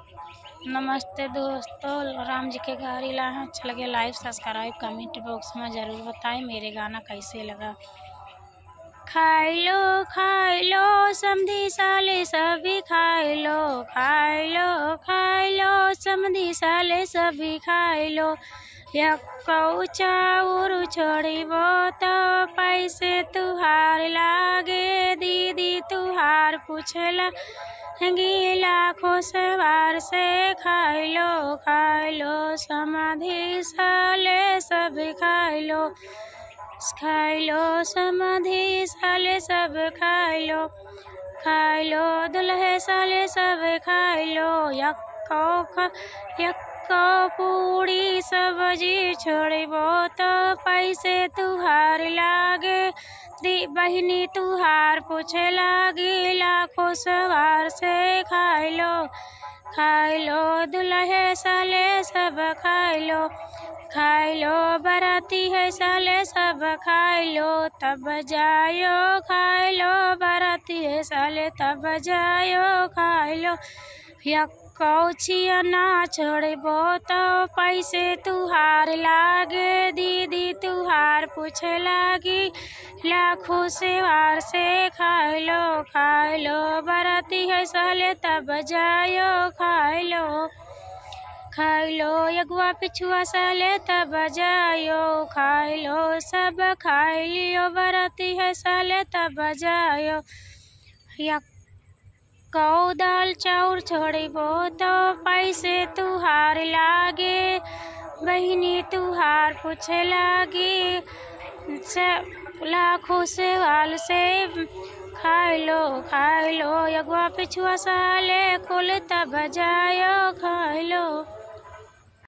नमस्ते दोस्तों, राम जी के गाड़ी लाए हैं। अच्छा लगे लाइक सब्सक्राइब कमेंट बॉक्स में ज़रूर बताएं मेरे गाना कैसे लगा। खाई लो समधी साले सभी खाई लो समधी साले सभी खाई लो। यक्कौ चाउर छोड़िबो तो पैसे तुहार लागे, दीदी तुहार पूछला लाखों सवार से खाई लो समाधि साले सब खाई लो समाधि साले सब खाई लो दुल्हे साले सब खाई लो। यक्को पूड़ी सब्जी छोड़िबो तो पैसे तुहार लागे, बहिनी तुहार पूछे लागी लाखों सवार से खाई लो दुल्हे साले सब खाई लो बराती है साले सब खाई लो तब जायो खाई लो बराती है साले तब जायो खाई लो। यक्कौ छिया ना छोड़िबो तो पैसे तुहार लागे, दीदी तुहार पूछे लागी लाखों सवार से खाई लो बराती है साले तब जायो खाई लो यगुआ पिछुआ साले तब जायो खाई लो सब खाई लियो बराती है साले तब जायो। यक्कौ दाल चाउर छोड़िबो तो पैसे तुहार लागे, बहिनी तुहार पूछे लागी लाखों सवाल से खाई लो यगुआ पिछुआ साले कुल तब जायो